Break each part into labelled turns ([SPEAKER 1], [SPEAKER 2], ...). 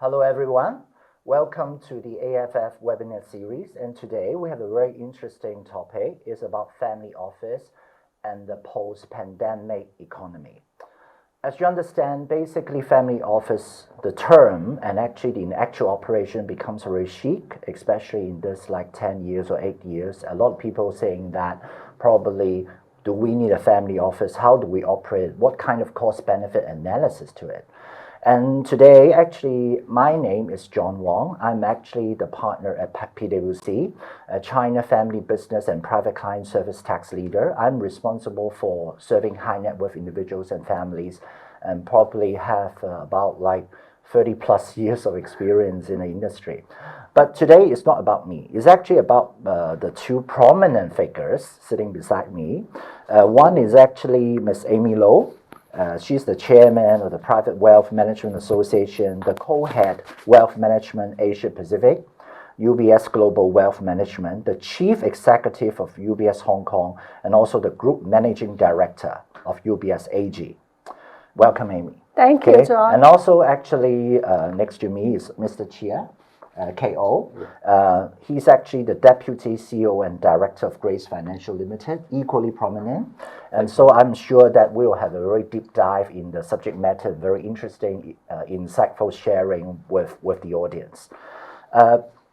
[SPEAKER 1] Hello everyone, welcome to the AFF webinar series, and today we have a very interesting topic. It's about family office and the post-pandemic economy. As you understand, basically family office, the term, and actually the actual operation becomes very chic, especially in this like 10 years or 8 years. A lot of people saying that probably, do we need a family office? How do we operate? What kind of cost-benefit analysis to it? And today, actually, my name is John Wong. I'm actually the partner at PwC, a China family business and private client service tax leader. I'm responsible for serving high net worth individuals and families, and probably have about like 30 plus years of experience in the industry. But today it's not about me. It's actually about the two prominent figures sitting beside me. One is actually Miss Amy Low. She's the chairman of the Private Wealth Management Association, the co-head Wealth Management Asia Pacific, UBS Global Wealth Management, the chief executive of UBS Hong Kong, and also the group managing director of UBS AG. Welcome, Amy.
[SPEAKER 2] Thank you, John.
[SPEAKER 1] And also actually next to me is Mr. Chia, KO. He's actually the Deputy CEO and Director of Grace Financial Ltd, equally prominent. And so I'm sure that we'll have a very deep dive in the subject matter, very interesting, insightful sharing with the audience.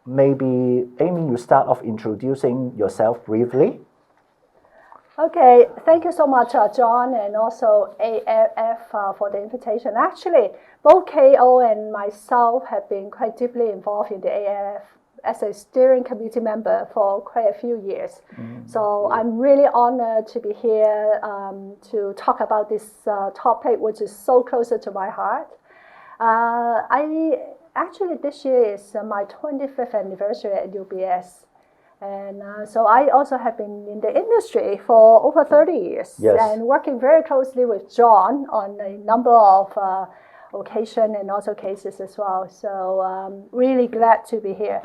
[SPEAKER 1] Maybe, Amy, you start off introducing yourself briefly.
[SPEAKER 2] Okay, thank you so much, John, and also AFF for the invitation. Actually, both KO and myself have been quite deeply involved in the AFF as a steering committee member for quite a few years. So I'm really honored to be here to talk about this topic, which is so closer to my heart. Actually, this year is my 25th anniversary at UBS. And so I also have been in the industry for over 30 years, and working very closely with John on a number of occasions and also cases as well. So really glad to be here.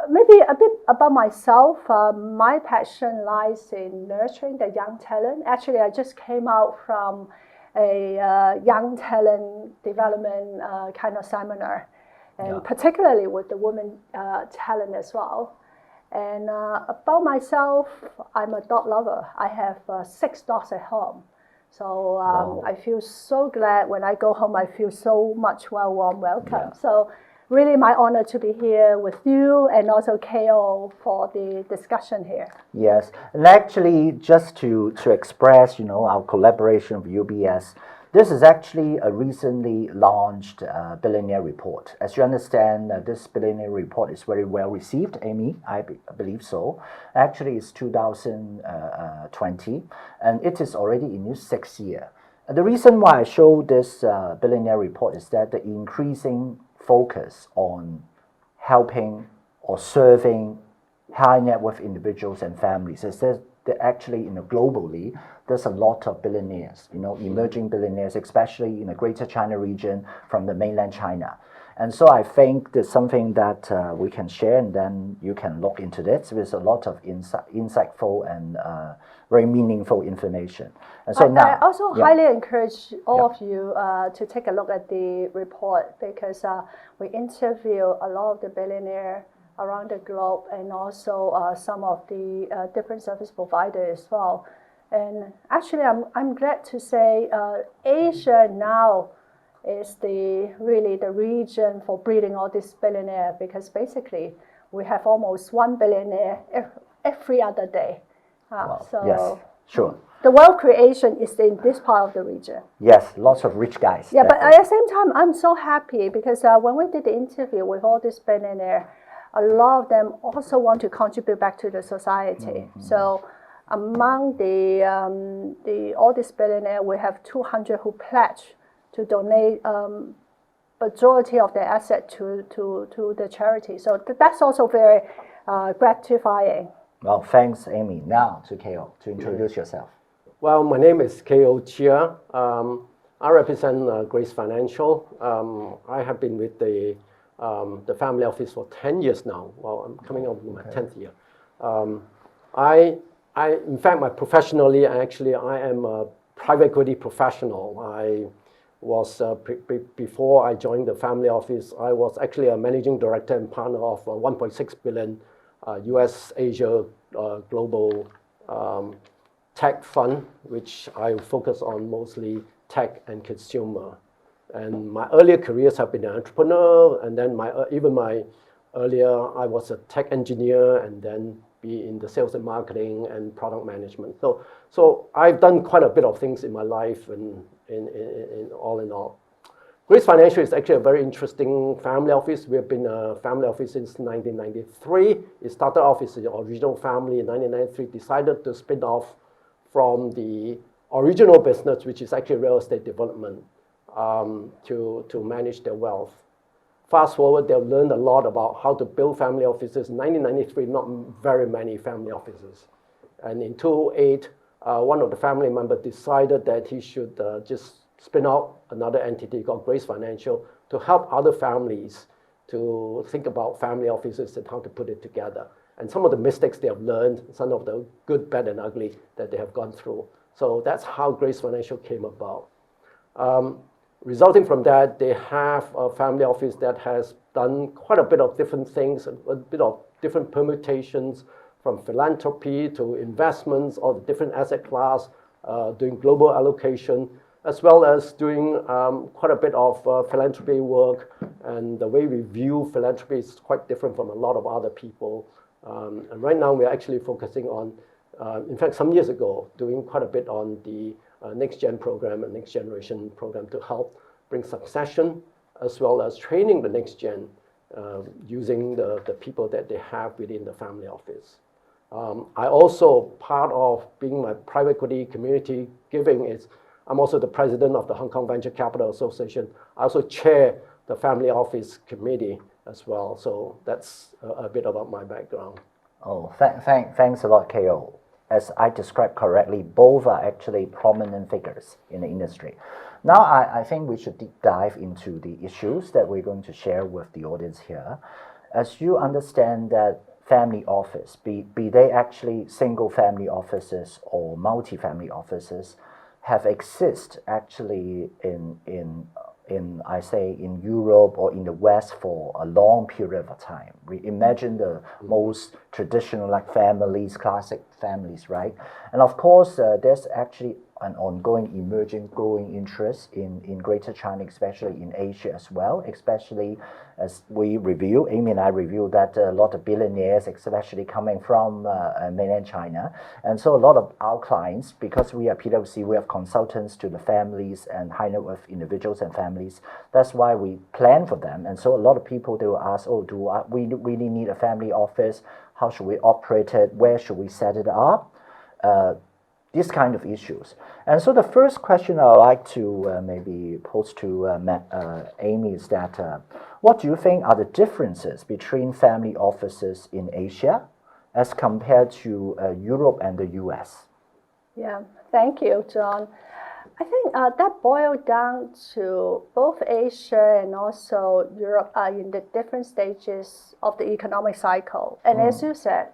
[SPEAKER 2] Maybe a bit about myself. My passion lies in nurturing the young talent. Actually, I just came out from a young talent development kind of seminar, and particularly with the women talent as well. And about myself, I'm a dog lover. I have 6 dogs at home. So I feel so glad when I go home. I feel so much warm welcome. So really my honor to be here with you and also KO for the discussion here.
[SPEAKER 1] Yes, and actually just to express, our collaboration with UBS, this is actually a recently launched Billionaire Report. As you understand, this Billionaire Report is very well received, Amy, I believe so. Actually, it's 2020, and it is already in its 6th year. And the reason why I show this Billionaire Report is that the increasing focus on helping or serving high net worth individuals and families is that actually, globally, there's a lot of billionaires, emerging billionaires, especially in the Greater China region from the mainland China. And so I think there's something that we can share, and then you can look into this. There's a lot of insightful and very meaningful information. And so
[SPEAKER 2] I also highly encourage all of you to take a look at the report, because we interview a lot of the billionaires around the globe, and also some of the different service providers as well. And actually, I'm glad to say Asia now is really the region for breeding all these billionaires, because basically we have almost 1 billionaire every other day.
[SPEAKER 1] Yes, sure.
[SPEAKER 2] The wealth creation is in this part of the region.
[SPEAKER 1] Yes, lots of rich guys.
[SPEAKER 2] Yeah, but at the same time, I'm so happy because when we did the interview with all these billionaires, a lot of them also want to contribute back to the society. So among all these billionaires, we have 200 who pledge to donate majority of their asset to the charity. So that's also very gratifying.
[SPEAKER 1] Well, thanks, Amy. Now to KO to introduce yourself.
[SPEAKER 3] Well, my name is KO Chia. I represent Grace Financial. I have been with the family office for 10 years now. Well, I'm coming up with my 10th year. In fact, professionally, I am a private equity professional. was before I joined the family office, I was actually a managing director and partner of a 1.6 billion US Asia global tech fund, which I focus on mostly tech and consumer. And my earlier careers have been an entrepreneur, and then even my earlier, I was a tech engineer, and then be in the sales and marketing and product management. So I've done quite a bit of things in my life, and in all. Grace Financial is actually a very interesting family office. We have been a family office since 1993. It started off as the original family in 1993, decided to spin off from the original business, which is actually real estate development, to manage their wealth. Fast forward, they've learned a lot about how to build family offices. In 1993, not very many family offices. And in 2008, one of the family members decided that he should just spin out another entity called Grace Financial to help other families to think about family offices and how to put it together. And some of the mistakes they have learned, some of the good, bad, and ugly that they have gone through. So that's how Grace Financial came about. Resulting from that, they have a family office that has done quite a bit of different things, a bit of different permutations, from philanthropy to investments, all the different asset class, doing global allocation, as well as doing quite a bit of philanthropy work. And the way we view philanthropy is quite different from a lot of other people. And right now we're actually focusing on, in fact, some years ago, doing quite a bit on the Next Gen program and Next Generation program to help bring succession, as well as training the Next Gen using the people that they have within the family office. I also, part of being my private equity community giving is, I'm also the president of the Hong Kong Venture Capital Association. I also chair the family office committee as well. So that's a bit about my background.
[SPEAKER 1] Oh, thanks a lot, KO. As I described correctly, both are actually prominent figures in the industry. Now, I think we should deep dive into the issues that we're going to share with the audience here. As you understand that family office, be they actually single family offices or multi-family offices, have exist actually in Europe or in the West for a long period of time. We imagine the most traditional like families, classic families, right? And of course, there's actually an ongoing emerging growing interest in Greater China, especially in Asia as well, especially as we review, Amy and I review that a lot of billionaires, especially coming from mainland China. And so a lot of our clients, because we are PwC, we have consultants to the families and high net worth individuals and families. That's why we plan for them. And so a lot of people, they will ask, oh, we really need a family office? How should we operate it? Where should we set it up? These kind of issues. And so the first question I would like to maybe pose to Amy is that, what do you think are the differences between family offices in Asia as compared to Europe and the US?
[SPEAKER 2] Yeah, thank you, John. I think that boiled down to both Asia and also Europe are in the different stages of the economic cycle. And as you said,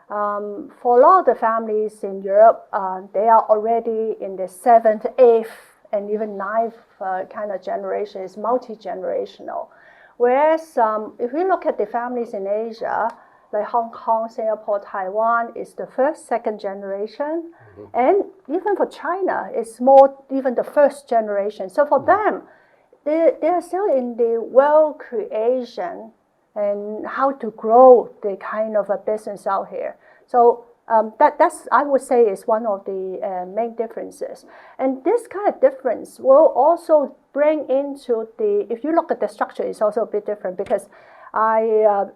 [SPEAKER 2] for a lot of the families in Europe, they are already in the 7th, 8th, and even 9th kind of generation. It's multi-generational. Whereas if we look at the families in Asia, like Hong Kong, Singapore, Taiwan, is the first, second generation. And even for China, it's more even the first generation. So for them, they are still in the wealth creation and how to grow the kind of a business out here. So that's, I would say, is one of the main differences. And this kind of difference will also bring into if you look at the structure, it's also a bit different because wealth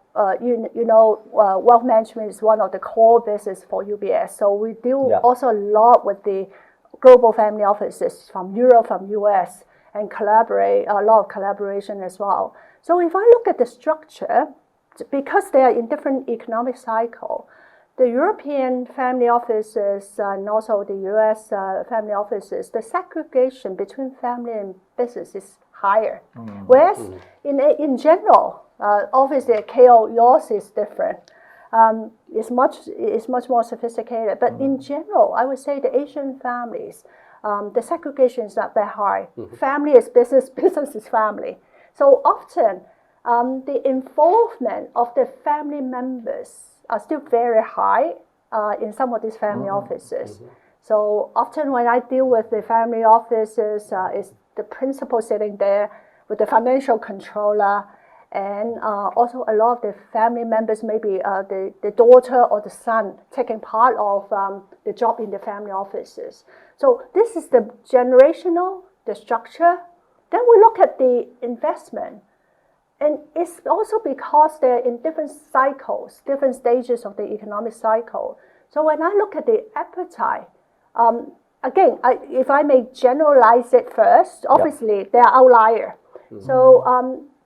[SPEAKER 2] management is one of the core business for UBS. So we deal also a lot with the global family offices from Europe, from US, and collaborate, a lot of collaboration as well. So if I look at the structure, because they are in different economic cycle, the European family offices and also the US family offices, the segregation between family and business is higher. Whereas in general, obviously KO, yours is different. It's much more sophisticated. But in general, I would say the Asian families the segregation is not that high. Family is business, business is family. So often, the involvement of the family members are still very high in some of these family offices. So often when I deal with the family offices, it's the principal sitting there with the financial controller, and also a lot of the family members, maybe the daughter or the son, taking part of the job in the family offices. So this is the generational, the structure. Then we look at the investment. And it's also because they're in different cycles, different stages of the economic cycle. So when I look at the appetite, again, if I may generalize it first, obviously they're outlier. So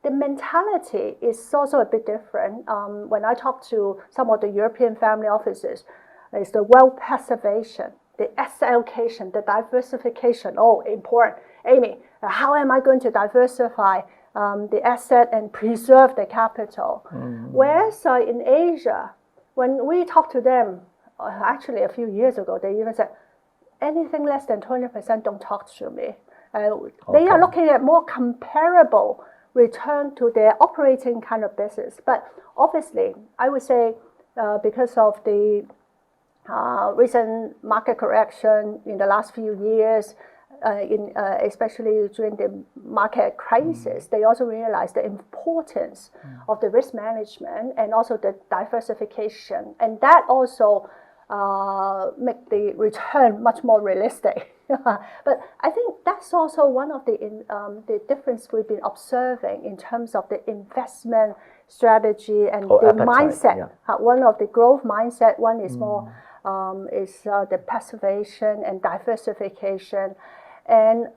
[SPEAKER 2] the mentality is also a bit different. When I talk to some of the European family offices, it's the wealth preservation, the asset allocation, the diversification. Oh, important. Amy, how am I going to diversify the asset and preserve the capital? Whereas in Asia, when we talk to them, actually a few years ago, they even said, anything less than 20%, don't talk to me. They are looking at more comparable return to their operating kind of business. But obviously, I would say because of the recent market correction in the last few years, especially during the market crisis, they also realized the importance of the risk management and also the diversification. And that also make the return much more realistic. But I think that's also one of the difference we've been observing in terms of the investment strategy and the appetite, mindset. One of the growth mindset, one is more the preservation and diversification. And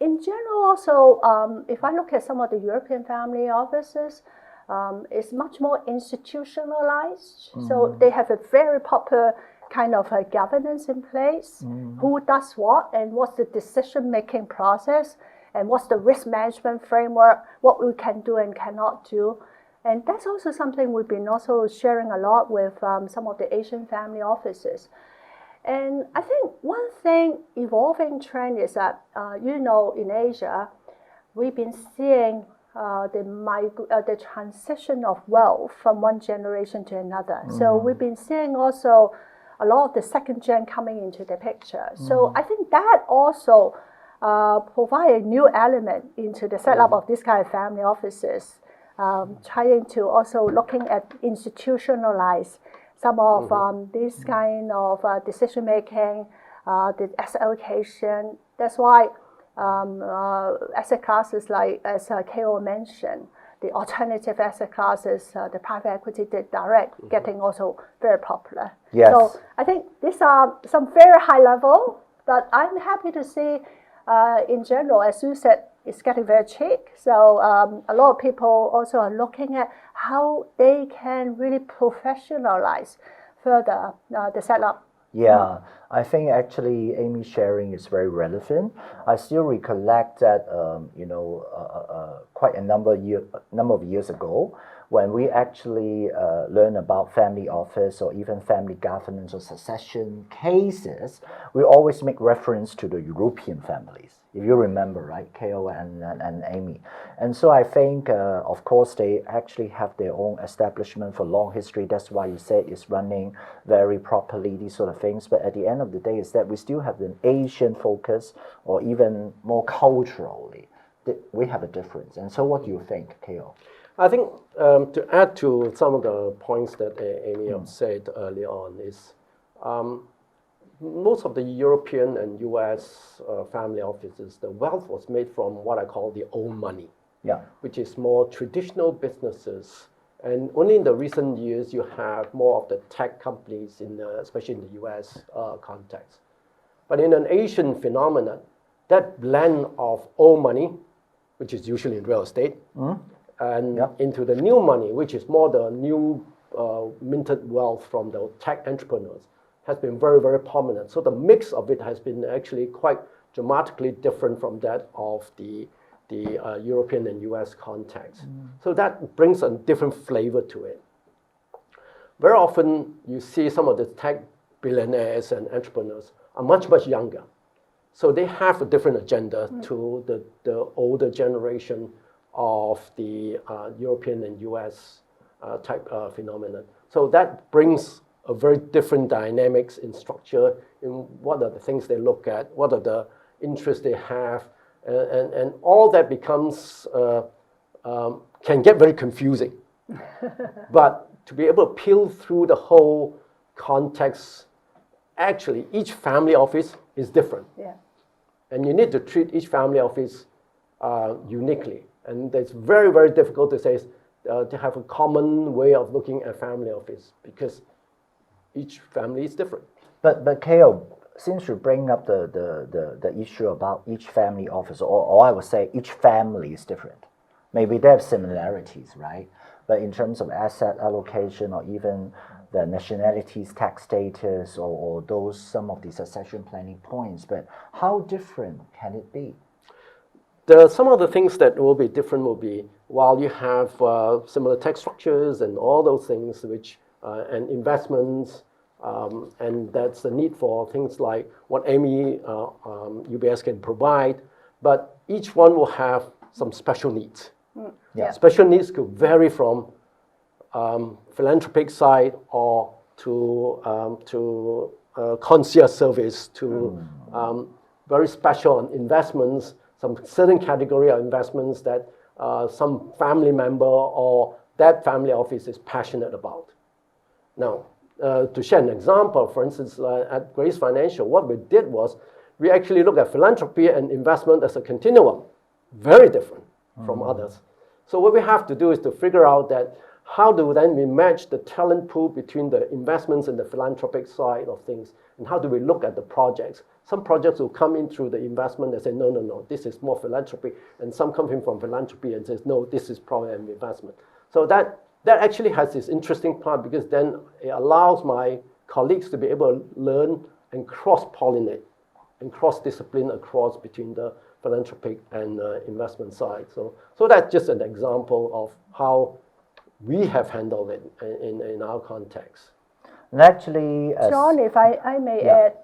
[SPEAKER 2] in general also, if I look at some of the European family offices, it's much more institutionalized. So they have a very proper kind of a governance in place, who does what and what's the decision-making process and what's the risk management framework, what we can do and cannot do. And that's also something we've been also sharing a lot with some of the Asian family offices. And I think one thing, evolving trend is that, in Asia, we've been seeing the transition of wealth from one generation to another. So we've been seeing also a lot of the second gen coming into the picture. So I think that also provide a new element into the setup of this kind of family offices, trying to also looking at institutionalize some of this kind of decision making, the asset allocation. That's why asset classes like, as KO mentioned, the alternative asset classes, the private equity, the direct, getting also very popular.
[SPEAKER 1] Yes.
[SPEAKER 2] So I think these are some very high level, but I'm happy to see in general, as you said, it's getting very cheap. So a lot of people also are looking at how they can really professionalize further the setup.
[SPEAKER 1] Yeah, I think actually Amy's sharing is very relevant. I still recollect that, quite a number of years ago, when we actually learn about family office or even family governance or succession cases, we always make reference to the European families. If you remember, right, KO and Amy. And so I think, of course, they actually have their own establishment for long history. That's why you said it's running very properly, these sort of things. But at the end of the day is that we still have an Asian focus, or even more culturally, we have a difference. And so what do you think, KO?
[SPEAKER 3] I think to add to some of the points that Amy said early on is most of the European and US family offices, the wealth was made from what I call the old money, which is more traditional businesses. And only in the recent years, you have more of the tech companies, especially in the US context. But in an Asian phenomenon, that blend of old money, which is usually in real estate, and into the new money, which is more the new minted wealth from the tech entrepreneurs, has been very, very prominent. So the mix of it has been actually quite dramatically different from that of the European and US context. So that brings a different flavor to it. Very often you see some of the tech billionaires and entrepreneurs are much, much younger. So they have a different agenda to the older generation of the European and US type phenomenon. So that brings a very different dynamics in structure, in what are the things they look at, what are the interests they have, and all that becomes, can get very confusing. But to be able to peel through the whole context, actually each family office is different.
[SPEAKER 2] Yeah.
[SPEAKER 3] And you need to treat each family office uniquely. And it's very, very difficult to say, to have a common way of looking at family office, because each family is different.
[SPEAKER 1] But KO, since you bring up the issue about each family office, or I would say each family is different. Maybe they have similarities, right? But in terms of asset allocation or even the nationalities, tax status, or those, some of the succession planning points, but how different can it be?
[SPEAKER 3] Some of the things that will be different will be, while you have similar tax structures and all those things, which and investments, and that's the need for things like what Amy UBS can provide, but each one will have some special needs.
[SPEAKER 1] Yeah.
[SPEAKER 3] Special needs could vary from philanthropic side or to concierge service, to very special investments, some certain category of investments that some family member or that family office is passionate about. Now, to share an example, for instance, at Grace Financial, what we did was we actually looked at philanthropy and investment as a continuum, very different from others. So what we have to do is to figure out that how do then we match the talent pool between the investments and the philanthropic side of things, and how do we look at the projects? Some projects will come in through the investment and say, no, this is more philanthropy, and some come in from philanthropy and says, no, this is probably an investment. So that actually has this interesting part, because then it allows my colleagues to be able to learn and cross-pollinate and cross-discipline across between the philanthropic and investment side. So that's just an example of how we have handled it in our context.
[SPEAKER 1] And actually,
[SPEAKER 2] John, if I may add,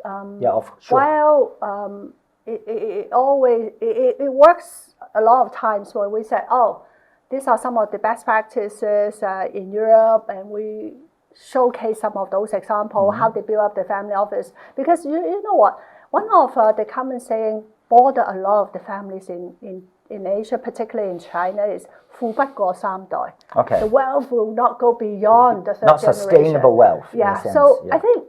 [SPEAKER 1] sure.
[SPEAKER 2] while it works a lot of times when we say, oh, these are some of the best practices in Europe, and we showcase some of those examples, how they build up the family office. Because you know what, one of the common saying bother a lot of the families in Asia, particularly in China, is 富不過三代.
[SPEAKER 1] Okay.
[SPEAKER 2] The wealth will not go beyond the third
[SPEAKER 1] not
[SPEAKER 2] generation.
[SPEAKER 1] Sustainable wealth.
[SPEAKER 2] Yeah.
[SPEAKER 1] In a sense.
[SPEAKER 2] So
[SPEAKER 1] yeah.
[SPEAKER 2] I think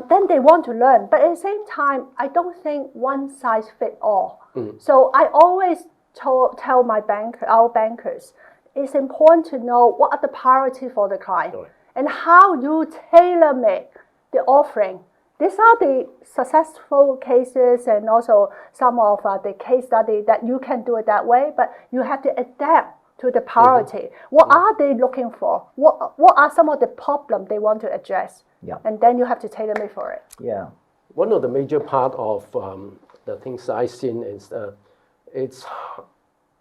[SPEAKER 2] then they want to learn, but at the same time, I don't think one size fit all. So I always tell our bankers, it's important to know what are the priorities for the client and how you tailor-make the offering. These are the successful cases and also some of the case study that you can do it that way, but you have to adapt to the priority. What are they looking for? What are some of the problems they want to address?
[SPEAKER 1] Yeah.
[SPEAKER 2] And then you have to tailor-make for it.
[SPEAKER 1] Yeah.
[SPEAKER 3] One of the major part of the things I've seen is it's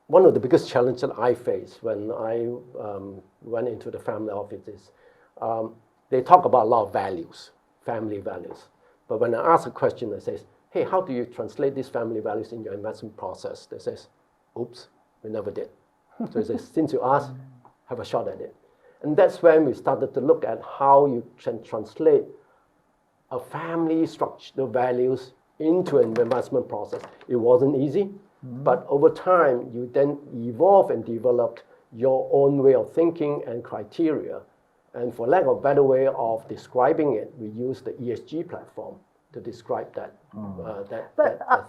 [SPEAKER 3] one of the biggest challenges that I face when I went into the family offices. They talk about a lot of values, family values. But when I ask a question that says, hey, how do you translate these family values in your investment process? They says, oops, we never did. So it says, since you asked, have a shot at it. And that's when we started to look at how you can translate a family structure values into an investment process. It wasn't easy, but over time, you then evolve and developed your own way of thinking and criteria. And for lack of a better way of describing it, we use the ESG platform to describe that.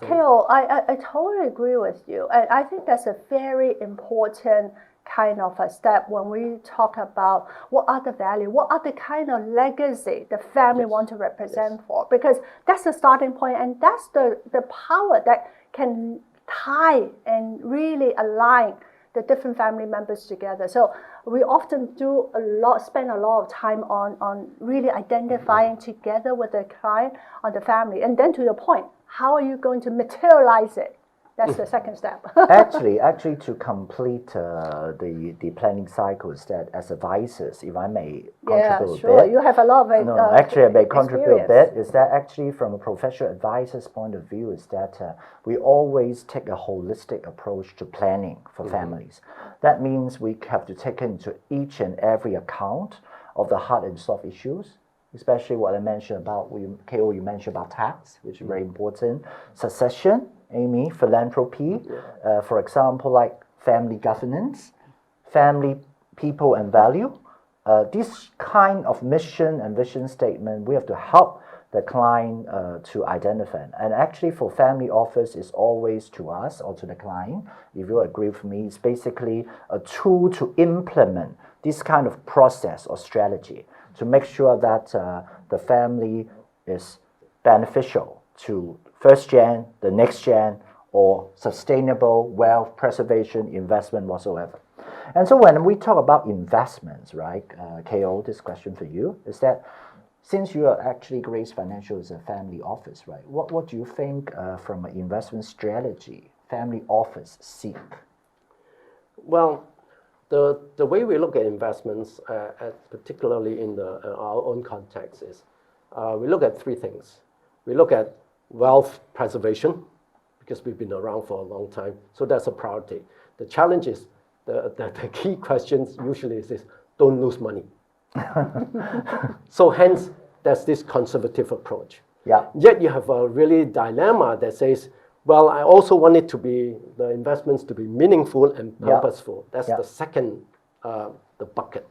[SPEAKER 2] Kale, I totally agree with you. And I think that's a very important kind of a step when we talk about what are the value, what are the kind of legacy the family want to represent for. Because that's the starting point, and that's the power that can tie and really align the different family members together. So we often spend a lot of time on really identifying together with the client on the family. And then to your point, how are you going to materialize it That's the second step.
[SPEAKER 1] actually, to complete the planning cycle is that as advisors, if I may contribute
[SPEAKER 2] sure.
[SPEAKER 1] a bit.
[SPEAKER 2] You have a lot of
[SPEAKER 1] No, actually, I may contribute a bit.
[SPEAKER 2] experience.
[SPEAKER 1] Is that actually from a professional advisor's point of view is that we always take a holistic approach to planning for families. That means we have to take into each and every account of the hard and soft issues, especially what I mentioned about, KO, you mentioned about tax, which is very important, succession, Amy, philanthropy, for example, like family governance, family, people, and value. This kind of mission and vision statement, we have to help the client to identify. And actually, for family office, is always to us or to the client, if you agree with me, it's basically a tool to implement this kind of process or strategy to make sure that the family is beneficial to first gen, the next gen, or sustainable wealth preservation, investment whatsoever. And so when we talk about investments, right, KO, this question for you is that since you are actually Grace Financial is a family office, right? What do you think from an investment strategy family office seek?
[SPEAKER 3] Well, the way we look at investments, particularly in our own context, is we look at three things. We look at wealth preservation, because we've been around for a long time, so that's a priority. The challenge is, the key questions usually is don't lose money. So hence, there's this conservative approach.
[SPEAKER 1] Yeah.
[SPEAKER 3] Yet you have a really dilemma that says, well, I also want it to be, the investments to be meaningful and purposeful. That's the second, the bucket.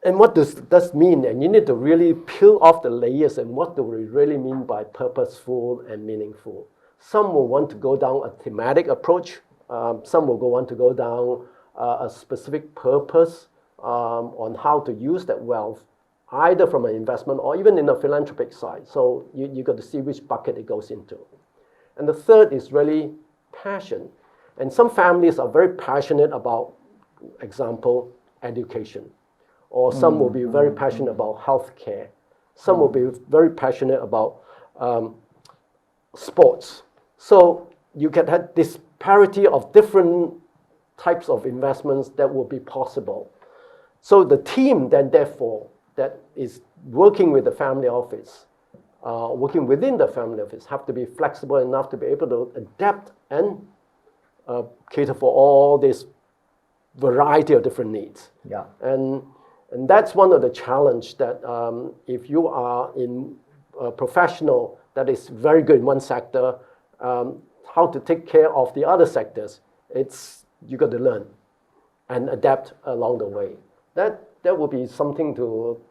[SPEAKER 3] And what does that mean? And you need to really peel off the layers and what do we really mean by purposeful and meaningful. Some will want to go down a thematic approach. Some will want to go down a specific purpose on how to use that wealth, either from an investment or even in a philanthropic side. So you got to see which bucket it goes into. And the third is really passion. And some families are very passionate about, example, education. Or some will be very passionate about healthcare. Some will be very passionate about sports. So you can have this parity of different types of investments that will be possible. So the team then, therefore, that is working with the family office, working within the family office, have to be flexible enough to be able to adapt and cater for all this variety of different needs.
[SPEAKER 1] Yeah.
[SPEAKER 3] And that's one of the challenges that if you are in a professional that is very good in one sector, how to take care of the other sectors, you got to learn and adapt along the way. That will be something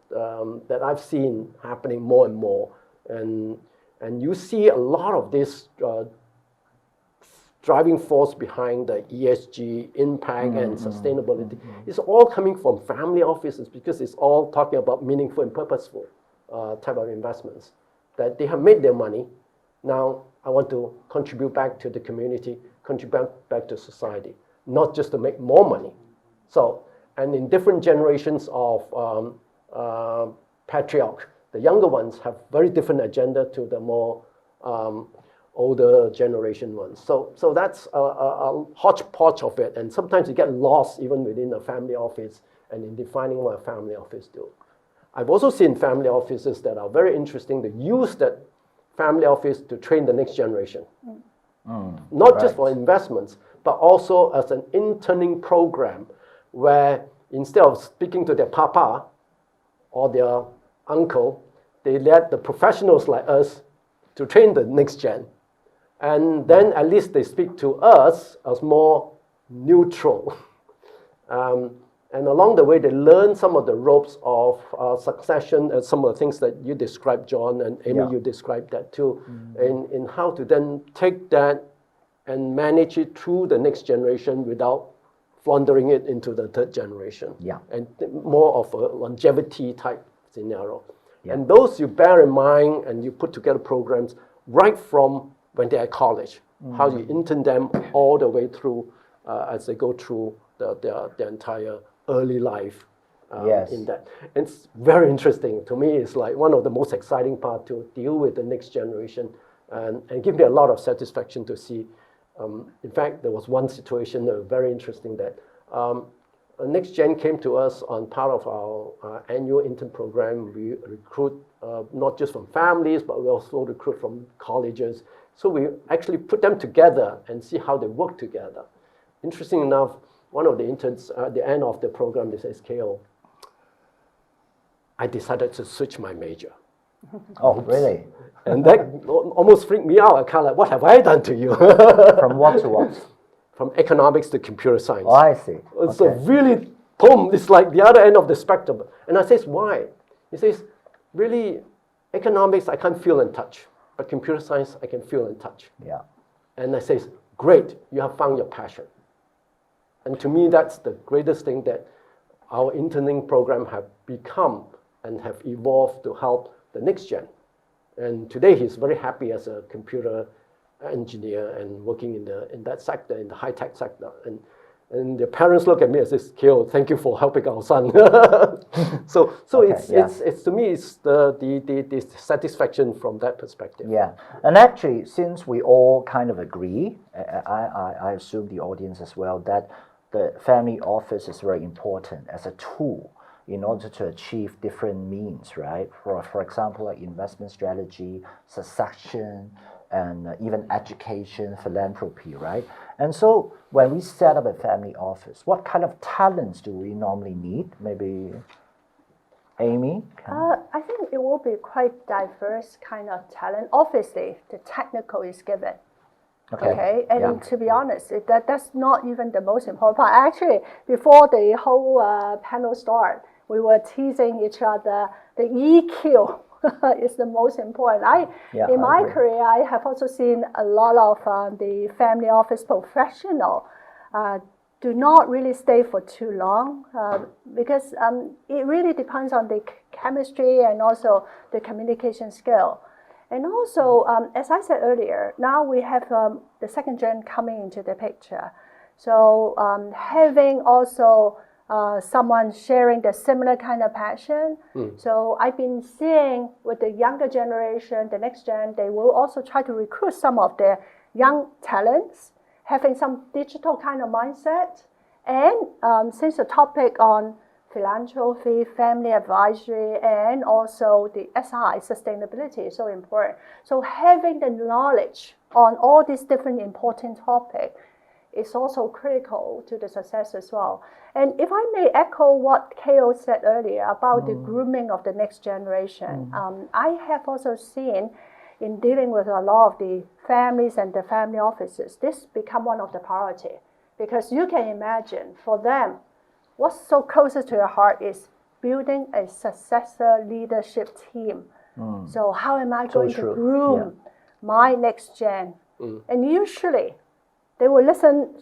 [SPEAKER 3] that I've seen happening more and more, and you see a lot of this driving force behind the ESG impact and sustainability. It's all coming from family offices because it's all talking about meaningful and purposeful type of investments that they have made their money. Now I want to contribute back to the community, contribute back to society, not just to make more money. So, and in different generations of patriarch, the younger ones have very different agenda to the more older generation ones. So that's a hodgepodge of it, and sometimes you get lost even within a family office and in defining what a family office do. I've also seen family offices that are very interesting to use that family office to train the next generation. Not just for investments, but also as an interning program where instead of speaking to their papa or their uncle, they let the professionals like us to train the next gen. And then at least they speak to us as more neutral. And along the way, they learn some of the ropes of succession and some of the things that you described, John, and Amy, you described that too, in how to then take that and manage it through the next generation without floundering it into the third generation. Yeah. And more of a longevity type scenario. Yeah. And those you bear in mind and you put together programs right from when they're at college, how you intern them all the way through as they go through their entire early life in that. It's very interesting. To me, it's like one of the most exciting part to deal with the next generation and give me a lot of satisfaction to see. In fact, there was one situation very interesting that Next Gen came to us on part of our annual intern program. We recruit not just from families, but we also recruit from colleges. So we actually put them together and see how they work together. Interesting enough, one of the interns at the end of the program, they says, KO, I decided to switch my major.
[SPEAKER 1] Oh, really?
[SPEAKER 3] And that almost freaked me out. I kind of like, what have I done to you?
[SPEAKER 1] From what to what?
[SPEAKER 3] From economics to computer science.
[SPEAKER 1] Oh, I see.
[SPEAKER 3] So really, boom, it's like the other end of the spectrum. And I says, why? He says, really, economics I can't feel and touch, but computer science I can feel and touch.
[SPEAKER 1] Yeah.
[SPEAKER 3] And I says, great, you have found your passion. And to me, that's the greatest thing that our interning program have become and have evolved to help the next gen. And today he's very happy as a computer engineer and working in that sector, in the high-tech sector. And the parents look at me and says, Kyo, thank you for helping our son. So okay, it's to me, it's the satisfaction from that perspective.
[SPEAKER 1] Yeah, and actually, since we all kind of agree, I assume the audience as well, that the family office is very important as a tool in order to achieve different means, right? For example, like investment strategy, succession, and even education, philanthropy, right? And so when we set up a family office, what kind of talents do we normally need? Maybe Amy?
[SPEAKER 2] I think it will be quite diverse kind of talent. Obviously, the technical is given. Okay. And to be honest, that's not even the most important part. Actually, before the whole panel started, we were teasing each other. The EQ is the most important. In my career, I have also seen a lot of the family office professional do not really stay for too long because it really depends on the chemistry and also the communication skill. And also, as I said earlier, now we have the second gen coming into the picture. So having also someone sharing the similar kind of passion. So I've been seeing with the younger generation, the next gen, they will also try to recruit some of their young talents, having some digital kind of mindset. And since the topic on philanthropy, family advisory, and also the SI, sustainability, is so important. So having the knowledge on all these different important topics is also critical to the success as well. And if I may echo what Ko said earlier about the grooming of the next generation, I have also seen in dealing with a lot of the families and the family offices, this become one of the priority. Because you can imagine, for them, what's so closest to your heart is building a successor leadership team. So how am I going to groom my next gen? And usually, they will listen,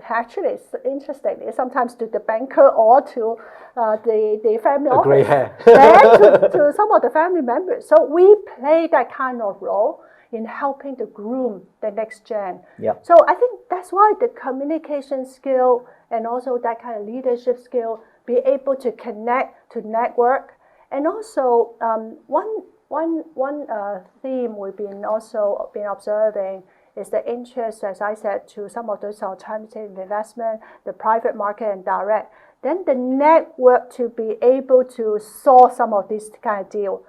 [SPEAKER 2] actually, it's interesting, sometimes to the banker or to the family office.
[SPEAKER 3] Gray hair.
[SPEAKER 2] And to some of the family members. So we play that kind of role in helping to groom the next gen. So I think that's why the communication skill and also that kind of leadership skill, be able to connect, to network. And also one theme we've been also been observing is the interest, as I said, to some of those alternative investment, the private market and direct. Then the network to be able to source some of this kind of deal,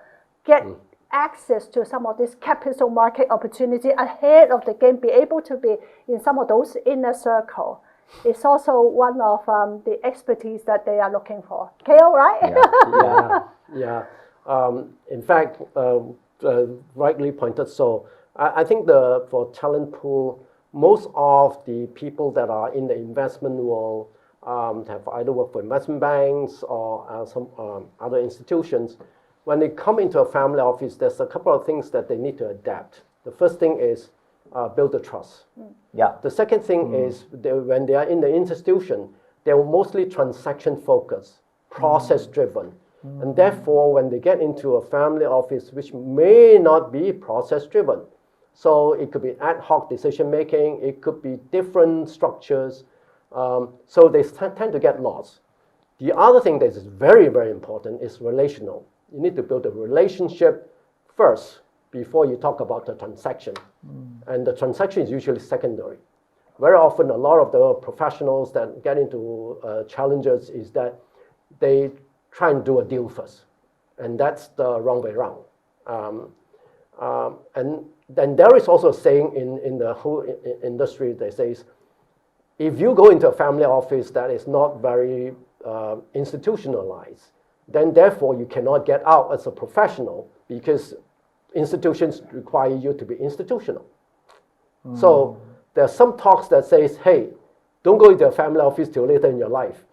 [SPEAKER 2] get access to some of this capital market opportunity ahead of the game, be able to be in some of those inner circle. It's also one of the expertise that they are looking for. Ko, right?
[SPEAKER 3] In fact, rightly pointed. So I think for talent pool, most of the people that are in the investment world have either worked for investment banks or some other institutions. When they come into a family office, there's a couple of things that they need to adapt. The first thing is build the trust. The second thing is when they are in the institution, they're mostly transaction focused, process driven. And therefore, when they get into a family office, which may not be process driven, so it could be ad hoc decision making, it could be different structures, so they tend to get lost. The other thing that is very, very important is relational. You need to build a relationship first before you talk about the transaction. And the transaction is usually secondary. Very often, a lot of the professionals that get into challenges is that they try and do a deal first. And that's the wrong way around. And then there is also a saying in the whole industry that says, if you go into a family office that is not very institutionalized, then therefore you cannot get out as a professional because institutions require you to be institutional. So there are some talks that says, hey, don't go into a family office till later in your life.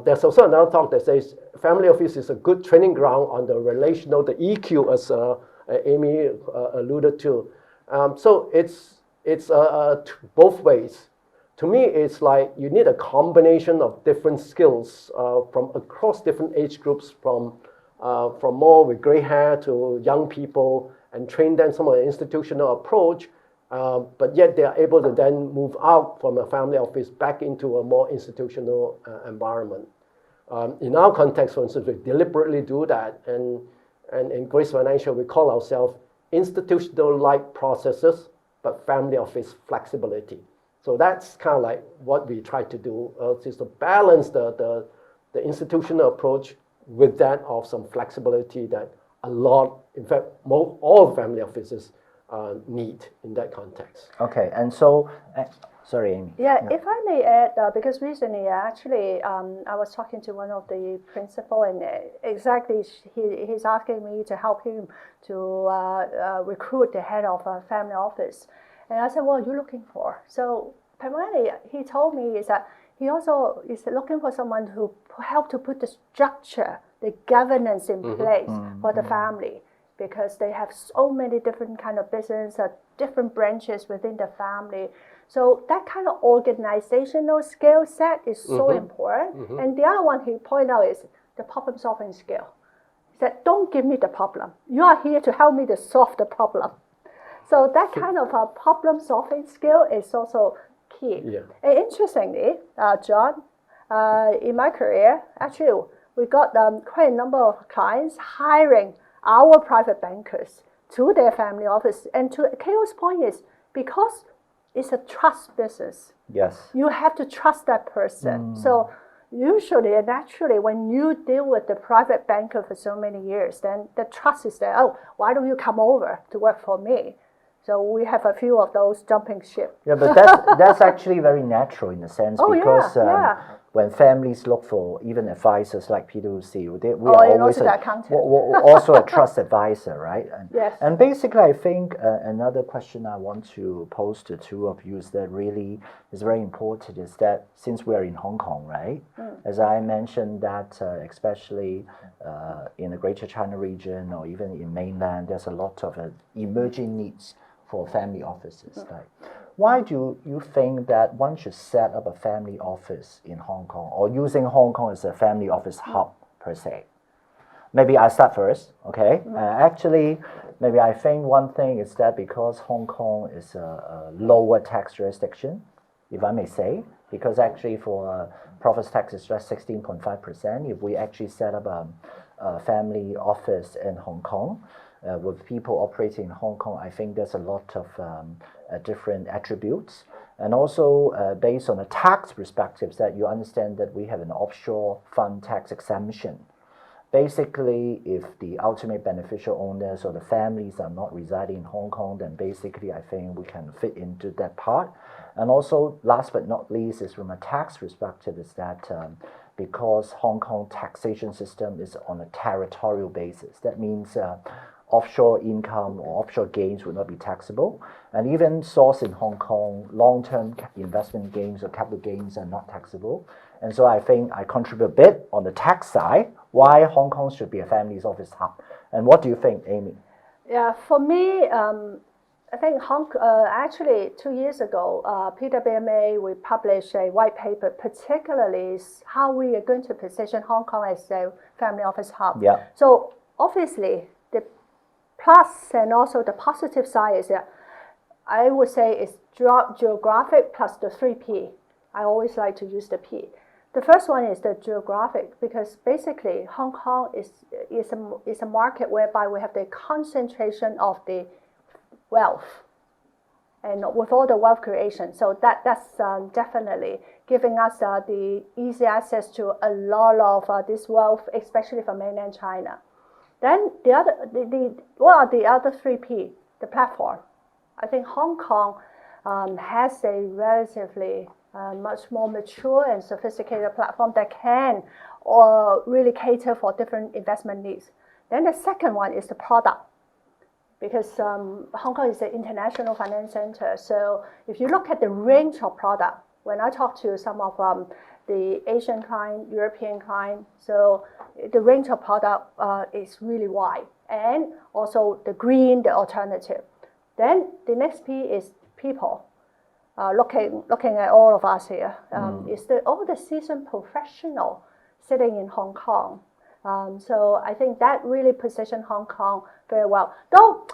[SPEAKER 3] There's also another talk that says family office is a good training ground on the relational, the EQ, as Amy alluded to. So it's both ways. To me, it's like you need a combination of different skills from across different age groups, from more with gray hair to young people, and train them some of the institutional approach. But yet they are able to then move out from a family office back into a more institutional environment. In our context, for instance, we deliberately do that, and in Grace Financial, we call ourselves institutional-like processes, but family office flexibility. So that's kind of like what we try to do, is to balance the institutional approach with that of some flexibility that a lot, in fact, all family offices need in that context.
[SPEAKER 1] Okay, and so, sorry, Amy.
[SPEAKER 2] Yeah, if I may add, because recently actually I was talking to one of the principal, and exactly he's asking me to help him to recruit the head of a family office. And I said, what are you looking for? So primarily he told me is that he also is looking for someone who help to put the structure, the governance in place for the family, because they have so many different kind of business, different branches within the family. So that kind of organizational skill set is so important. And the other one he pointed out is the problem solving skill. He said, don't give me the problem. You are here to help me to solve the problem. So that kind of a problem solving skill is also key.
[SPEAKER 3] Yeah.
[SPEAKER 2] And interestingly, John, in my career, actually, we got quite a number of clients hiring our private bankers to their family office. And to KO's point is, because it's a trust business.
[SPEAKER 1] Yes.
[SPEAKER 2] You have to trust that person. So usually and naturally, when you deal with the private banker for so many years, then the trust is there. Oh, why don't you come over to work for me? So we have a few of those jumping ship.
[SPEAKER 1] Yeah, but that's actually very natural in a sense, because when families look for even advisors like PwC, we are always also a trust advisor, right? And,
[SPEAKER 2] yes.
[SPEAKER 1] And basically, I think another question I want to pose to two of you is that really is very important is that since we are in Hong Kong, right? As I mentioned that especially in the Greater China region or even in mainland, there's a lot of emerging needs for family offices. Like, why do you think that one should set up a family office in Hong Kong or using Hong Kong as a family office hub per se? Maybe I start first, okay? Actually, maybe I think one thing is that because Hong Kong is a lower tax jurisdiction, if I may say, because actually for profits tax is just 16.5%. If we actually set up a family office in Hong Kong, with people operating in Hong Kong, I think there's a lot of different attributes. And also based on the tax perspectives that you understand that we have an offshore fund tax exemption. Basically, if the ultimate beneficial owners or the families are not residing in Hong Kong, then basically I think we can fit into that part. And also, last but not least, is from a tax perspective, is that because Hong Kong taxation system is on a territorial basis, that means offshore income or offshore gains would not be taxable. And even sourced in Hong Kong, long-term investment gains or capital gains are not taxable. And so I think I contribute a bit on the tax side, why Hong Kong should be a family's office hub. And what do you think, Amy?
[SPEAKER 2] Yeah, for me, I think actually 2 years ago, PWMA, we published a white paper, particularly how we are going to position Hong Kong as a family office hub.
[SPEAKER 1] Yeah.
[SPEAKER 2] So obviously, the plus and also the positive side is that I would say it's geographic plus the 3P. I always like to use the P. The first one is the geographic, because basically Hong Kong is a market whereby we have the concentration of the wealth, and with all the wealth creation. So that's definitely giving us the easy access to a lot of this wealth, especially from mainland China. Then what are the other 3P? The platform. I think Hong Kong has a relatively much more mature and sophisticated platform that can really cater for different investment needs. Then the second one is the product, because Hong Kong is an international finance center. So if you look at the range of product, when I talk to some of the Asian client, European client, so the range of product is really wide, and also the green, the alternative. Then the next P is people. Looking at all of us here, is all the seasoned professional sitting in Hong Kong. So I think that really positioned Hong Kong very well. Though,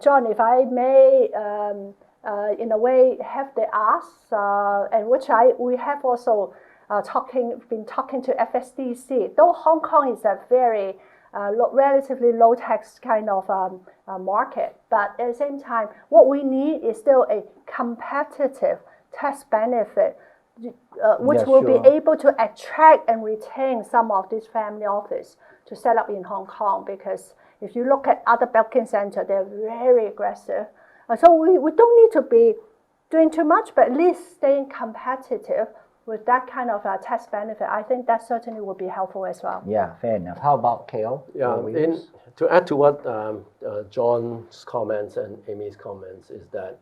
[SPEAKER 2] John, if I may, in a way, have the ask, and which we have also been talking to FSDC. Though Hong Kong is a very relatively low tax kind of market, but at the same time, what we need is still a competitive tax benefit, which will be able to attract and retain some of these family office to set up in Hong Kong. Because if you look at other banking centers, they're very aggressive. So we don't need to be doing too much, but at least staying competitive with that kind of tax benefit. I think that certainly would be helpful as well.
[SPEAKER 1] Yeah, fair enough. How about KO?
[SPEAKER 3] Yeah, to add to what John's comments and Amy's comments is that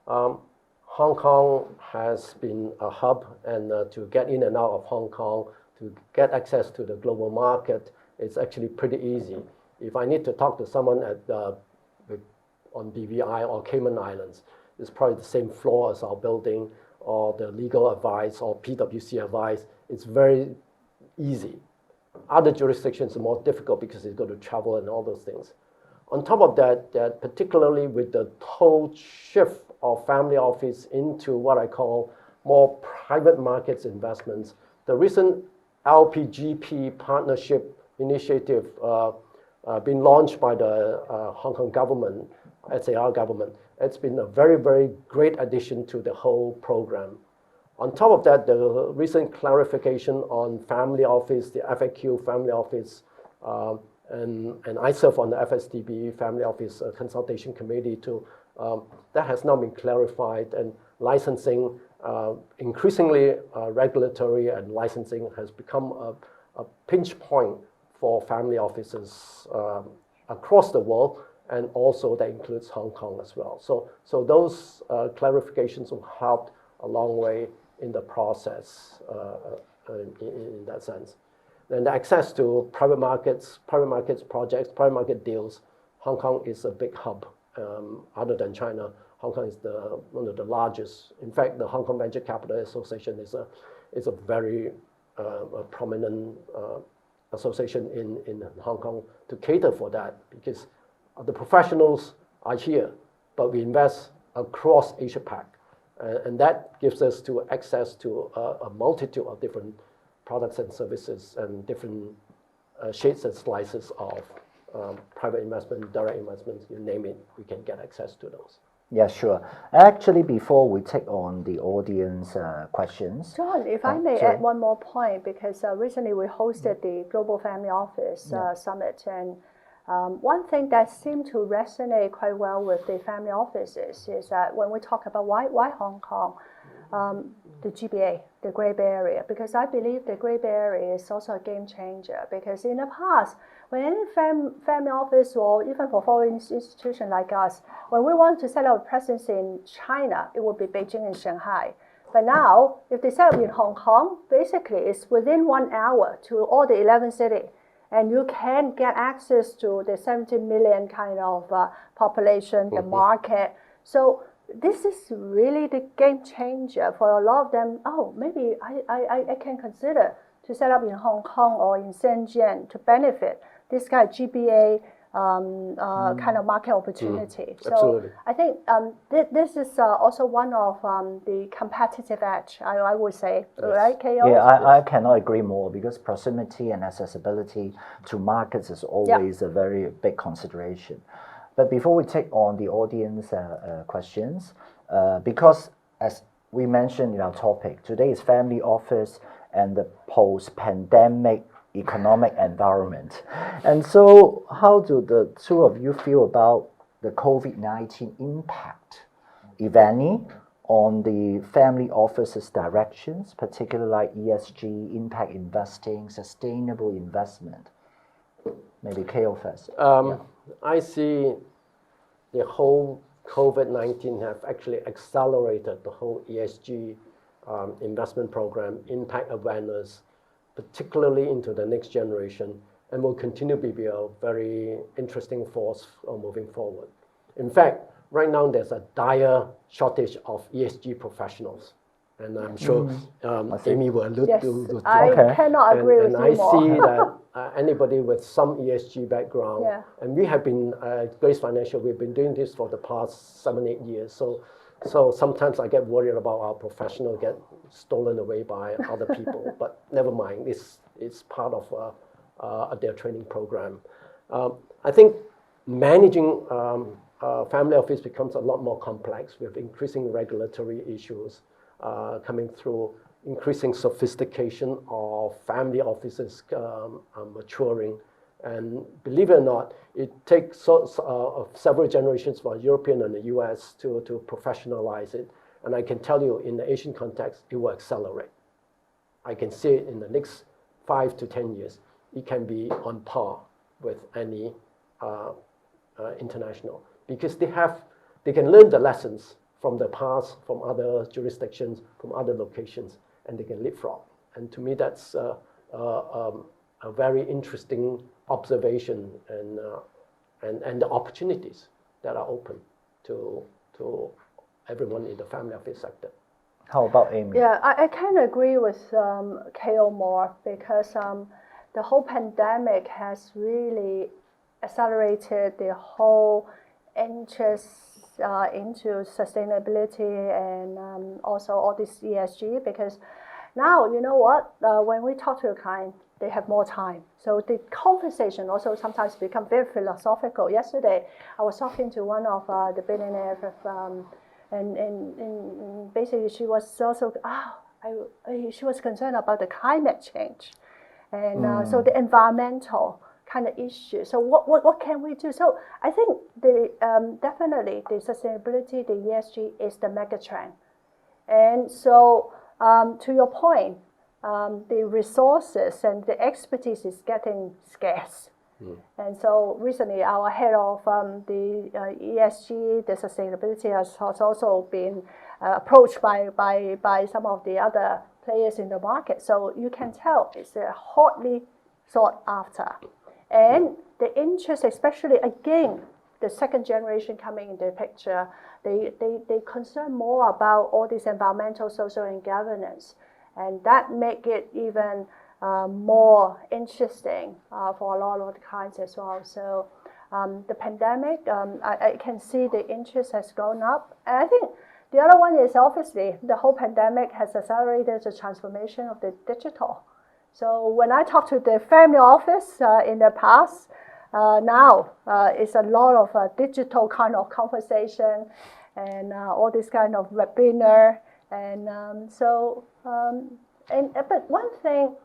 [SPEAKER 3] Hong Kong has been a hub, and to get in and out of Hong Kong, to get access to the global market, it's actually pretty easy. If I need to talk to someone on BVI or Cayman Islands, it's probably the same floor as our building, or the legal advice or PwC advice. It's very easy. Other jurisdictions are more difficult because you've got to travel and all those things. On top of that particularly with the total shift of family office into what I call more private markets investments, the recent LPGP partnership initiative been launched by the Hong Kong government, SAR government. It's been a very, very great addition to the whole program. On top of that, the recent clarification on family office, the FAQ family office, and I serve on the FSDB Family Office Consultation Committee too. That has now been clarified, and licensing, increasingly regulatory and licensing has become a pinch point for family offices across the world, and also that includes Hong Kong as well. So those clarifications will help a long way in the process in that sense. Then the access to private markets projects, private market deals. Hong Kong is a big hub. Other than China, Hong Kong is one of the largest. In fact, the Hong Kong Venture Capital Association is a very prominent association in Hong Kong to cater for that, because the professionals are here, but we invest across Asia Pac, and that gives us access to a multitude of different products and services and different shades and slices of private investment, direct investments, you name it, we can get access to those.
[SPEAKER 1] Yeah, sure. Actually, before we take on the audience questions.
[SPEAKER 2] John, if I may add one more point, because recently we hosted the Global Family Office Summit, and one thing that seemed to resonate quite well with the family offices is that when we talk about why Hong Kong, the GBA, the Great Bay Area, because I believe the Great Bay Area is also a game changer. Because in the past, when any family office or even for foreign institution like us, when we want to set up a presence in China, it would be Beijing and Shanghai. But now, if they set up in Hong Kong, basically it's within 1 hour to all the 11 cities. And you can get access to the 70 million kind of population, the market. So this is really the game changer for a lot of them. Oh, maybe I can consider to set up in Hong Kong or in Shenzhen to benefit this kind of GBA kind of market opportunity. So
[SPEAKER 3] absolutely.
[SPEAKER 2] I think this is also one of the competitive edge, I would say, right, KO?
[SPEAKER 1] Yeah, I cannot agree more, because proximity and accessibility to markets is always a very big consideration. But before we take on the audience questions, because as we mentioned in our topic, today is family office and the post-pandemic economic environment. And so how do the two of you feel about the COVID-19 impact, if any, on the family office's directions, particularly like ESG, impact investing, sustainable investment? Maybe KO first.
[SPEAKER 3] I see the whole COVID-19 have actually accelerated the whole ESG investment program, impact awareness, particularly into the next generation, and will continue to be a very interesting force moving forward. In fact, right now there's a dire shortage of ESG professionals. And I'm sure Amy will allude to
[SPEAKER 2] I cannot agree with you
[SPEAKER 3] more. And I see that anybody with some ESG background, and we have been, Grace Financial, we've been doing this for the past 7-8 years. So sometimes I get worried about our professional get stolen away by other people, but never mind, it's part of their training program. I think managing family office becomes a lot more complex with increasing regulatory issues coming through, increasing sophistication of family offices maturing. And believe it or not, it takes several generations for European and the US to professionalize it. And I can tell you in the Asian context, it will accelerate. I can see it in the next 5 to 10 years. It can be on par with any international, because they can learn the lessons from the past, from other jurisdictions, from other locations, and they can leapfrog. And to me, that's a very interesting observation and the opportunities that are open to everyone in the family office sector.
[SPEAKER 1] How about Amy?
[SPEAKER 2] Yeah, I kind of agree with KO more, because the whole pandemic has really accelerated the whole interest into sustainability and also all this ESG, because now, you know what, when we talk to a client, they have more time. So the conversation also sometimes become very philosophical. Yesterday, I was talking to one of the billionaires, and basically she was also, she was concerned about the climate change. And so the environmental kind of issue. So what can we do? So I think definitely the sustainability, the ESG is the mega trend. And so to your point, the resources and the expertise is getting scarce. And so recently our head of the ESG, the sustainability has also been approached by some of the other players in the market. So you can tell it's hotly sought after. And the interest, especially again, the second generation coming into the picture, they concern more about all this environmental, social, and governance. And that make it even more interesting for a lot of the clients as well. So the pandemic, I can see the interest has gone up. And I think the other one is obviously the whole pandemic has accelerated the transformation of the digital. So when I talk to the family office in the past, now it's a lot of digital kind of conversation and all this kind of webinar. And but one thing,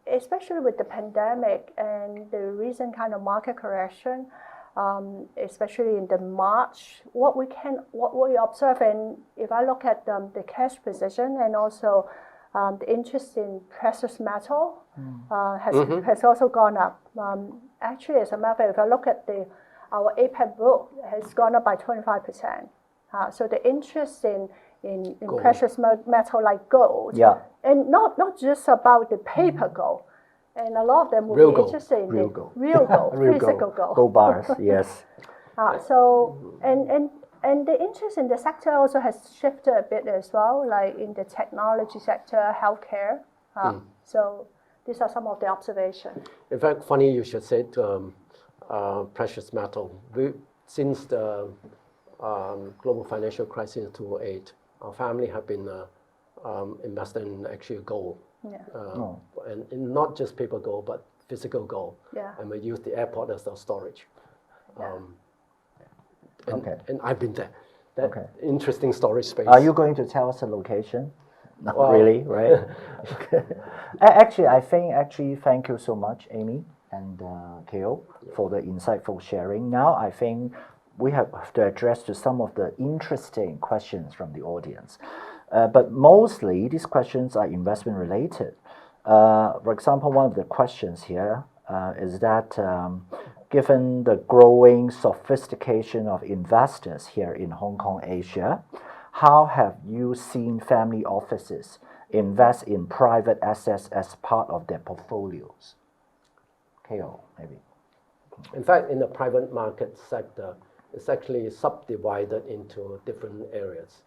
[SPEAKER 2] especially with the pandemic and the recent kind of market correction, especially in the March, what we observe, and if I look at the cash position and also the interest in precious metal has also gone up. Actually, as a matter of fact, if I look at our APAC book, has gone up by 25%. So the interest in precious metal like gold, and not just about the paper gold, and a lot of them will be interested in real gold, physical gold.
[SPEAKER 1] Gold bars, yes.
[SPEAKER 2] So and the interest in the sector also has shifted a bit as well, like in the technology sector, healthcare. So these are some of the observations.
[SPEAKER 3] In fact, funny you should say precious metal. Since the global financial crisis in 2008, our family have been invested in actually gold. And not just paper gold, but physical gold. And we use the airport as our storage. And I've been there. That interesting storage space.
[SPEAKER 1] Are you going to tell us the location? Not really, right? Actually, I think thank you so much, Amy and Keo, for the insightful sharing. Now, I think we have to address to some of the interesting questions from the audience. But mostly, these questions are investment related. For example, one of the questions here is that given the growing sophistication of investors here in Hong Kong, Asia, how have you seen family offices invest in private assets as part of their portfolios? Keo, maybe.
[SPEAKER 3] In fact, in the private market sector, it's actually subdivided into different areas.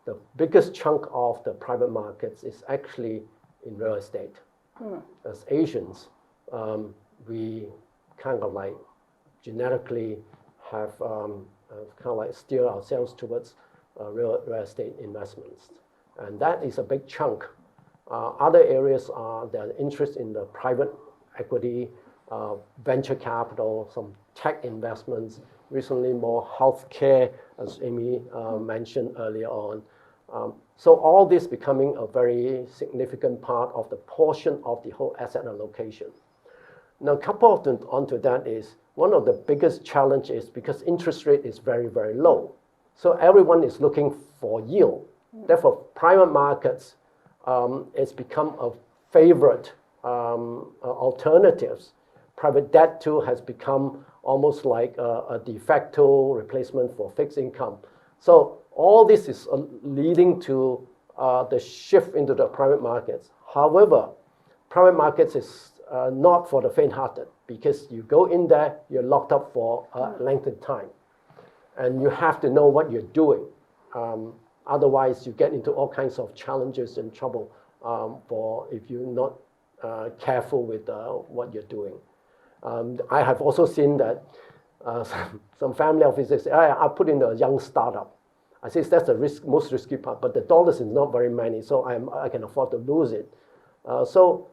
[SPEAKER 3] The biggest chunk of the private markets is actually in real estate. As Asians, we kind of like genetically have kind of like steer ourselves towards real estate investments. And that is a big chunk. Other areas are the interest in the private equity, venture capital, some tech investments, recently more healthcare, as Amy mentioned earlier on. So all this becoming a very significant part of the portion of the whole asset allocation. Now, coupled onto that is one of the biggest challenges because interest rate is very, very low. So everyone is looking for yield. Therefore, private markets it's become a favorite alternatives. Private debt too has become almost like a de facto replacement for fixed income. So all this is leading to the shift into the private markets. However, private markets is not for the faint-hearted because you go in there, you're locked up for a length of time. And you have to know what you're doing. Otherwise, you get into all kinds of challenges and trouble if you're not careful with what you're doing. I have also seen that some family offices say, I put in a young startup. I say that's the most risky part, but the dollars is not very many, so I can afford to lose it. So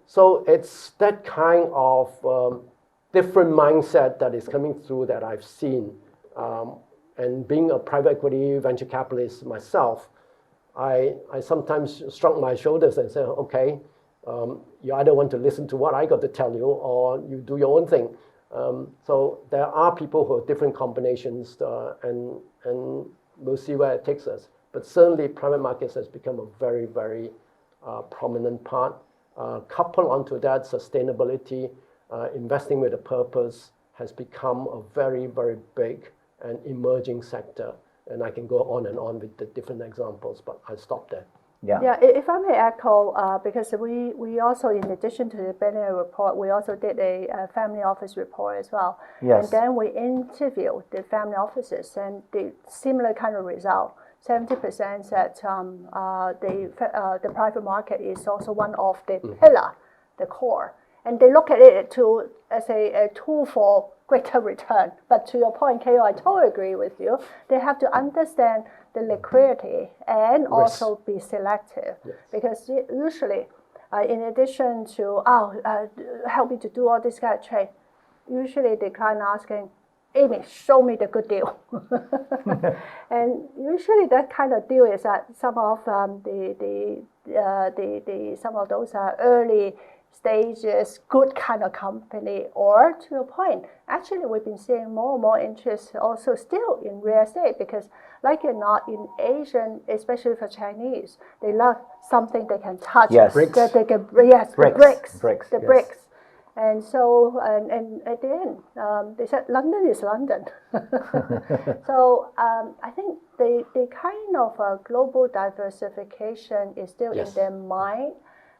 [SPEAKER 3] it's that kind of different mindset that is coming through that I've seen. And being a private equity venture capitalist myself, I sometimes shrug my shoulders and say, okay, you either want to listen to what I got to tell you or you do your own thing. So there are people who have different combinations and we'll see where it takes us. But certainly private markets has become a very, very prominent part. Coupled onto that, sustainability, investing with a purpose has become a very, very big and emerging sector. And I can go on and on with the different examples, but I'll stop there.
[SPEAKER 2] Yeah, if I may echo, because we also, in addition to the Billionaire Report, we also did a family office report as well.
[SPEAKER 1] Yes.
[SPEAKER 2] And then we interviewed the family offices and the similar kind of result. 70% said the private market is also one of the pillar, the core. And they look at it as a tool for greater return. But to your point, Keo, I totally agree with you. They have to understand the liquidity and also be selective.
[SPEAKER 3] Yes.
[SPEAKER 2] Because usually, in addition to, help me to do all this kind of trade, usually the client asking, Amy, show me the good deal. And usually that kind of deal is at some of some of those early stages, good kind of company, or to your point, actually we've been seeing more and more interest also still in real estate because like it or not, in Asian, especially for Chinese, they love something they can touch.
[SPEAKER 1] Yes.
[SPEAKER 3] Bricks.
[SPEAKER 2] That they can, yes,
[SPEAKER 1] Bricks.
[SPEAKER 2] the
[SPEAKER 1] Yes.
[SPEAKER 2] bricks. And so, and at the end, they said London is London. So I think the kind of global diversification is still in their mind,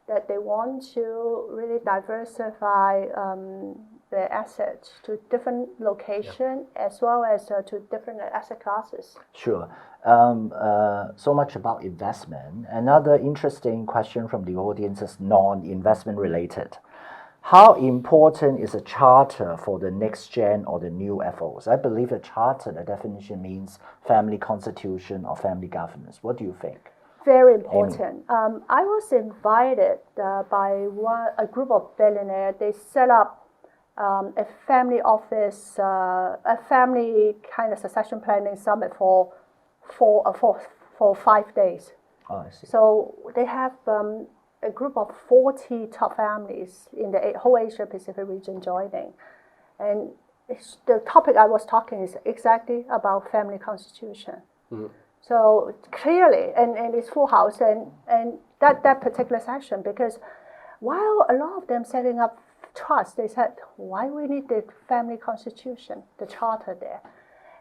[SPEAKER 2] that they want to really diversify their assets to different locations as well as to different asset classes.
[SPEAKER 1] Sure. So much about investment. Another interesting question from the audience is non-investment related. How important is a charter for the next gen or the new FOs? I believe a charter, the definition means family constitution or family governance. What do you think?
[SPEAKER 2] Very important. I was invited by a group of billionaires. They set up a family office, a family kind of succession planning summit for 5 days.
[SPEAKER 1] Oh, I see.
[SPEAKER 2] So they have a group of 40 top families in the whole Asia Pacific region joining. And the topic I was talking is exactly about family constitution. So clearly, and it's full house, and that particular session, because while a lot of them setting up trust, they said, why we need the family constitution, the charter there?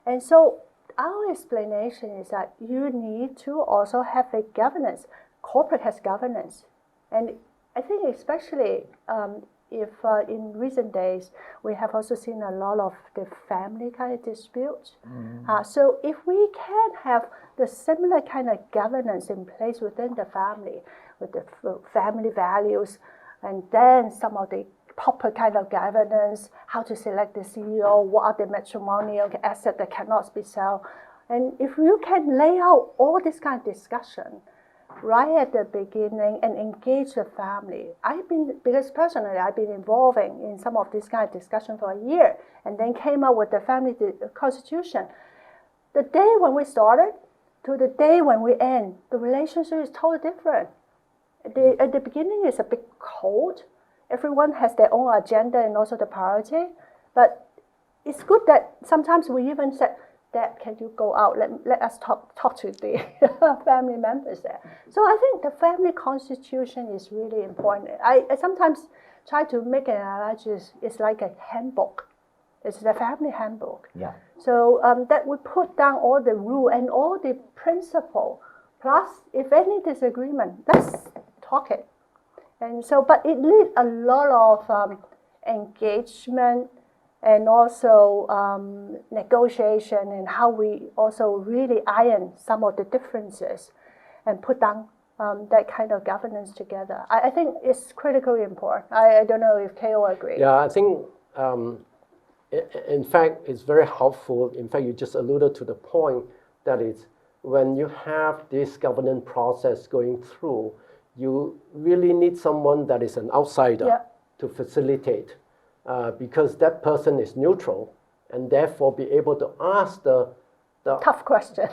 [SPEAKER 2] And so our explanation is that you need to also have a governance. Corporate has governance. And I think especially if in recent days, we have also seen a lot of the family kind of disputes. So if we can have the similar kind of governance in place within the family, with the family values, and then some of the proper kind of governance, how to select the CEO, what are the matrimonial assets that cannot be sold. And if you can lay out all this kind of discussion right at the beginning and engage the family. Because personally, I've been involving in some of this kind of discussion for a year, and then came up with the family constitution. The day when we started to the day when we end, the relationship is totally different. At the beginning, it's a bit cold. Everyone has their own agenda and also the priority. But it's good that sometimes we even said, Dad, can you go out? Let us talk to the family members there. So I think the family constitution is really important. I sometimes try to make an analogy. It's like a handbook. It's the family handbook.
[SPEAKER 1] Yeah.
[SPEAKER 2] So that we put down all the rule and all the principle. Plus, if any disagreement, let's talk it. And so, but it needs a lot of engagement and also negotiation, and how we also really iron some of the differences and put down that kind of governance together. I think it's critically important. I don't know if KO agree.
[SPEAKER 3] Yeah, I think in fact it's very helpful. In fact, you just alluded to the point that it's when you have this governance process going through, you really need someone that is an outsider to facilitate. Because that person is neutral, and therefore be able to ask the
[SPEAKER 2] tough question,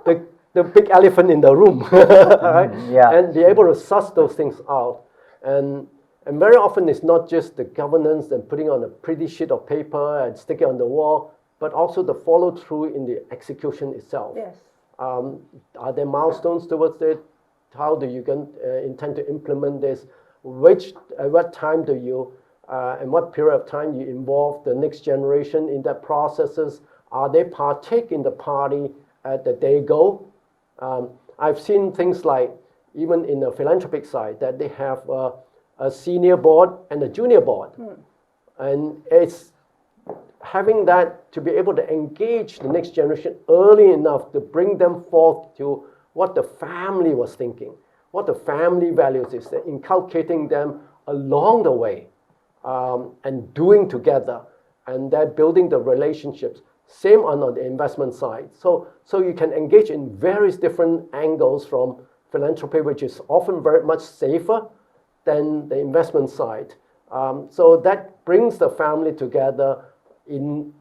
[SPEAKER 3] the big elephant in the room, right?
[SPEAKER 1] Yeah.
[SPEAKER 3] And be able to suss those things out. And very often it's not just the governance and putting on a pretty sheet of paper and stick it on the wall, but also the follow through in the execution itself.
[SPEAKER 2] Yes.
[SPEAKER 3] Are there milestones towards it? How do you intend to implement this? At what time do you? And what period of time you involve the next generation in that processes? Are they partake in the party at the day go? I've seen things like, even in the philanthropic side, that they have a senior board and a junior board. And it's having that to be able to engage the next generation early enough to bring them forth to what the family was thinking, what the family values is, inculcating them along the way. And doing together, and then building the relationships. Same on the investment side. So you can engage in various different angles from philanthropy, which is often very much safer than the investment side. So that brings the family together. In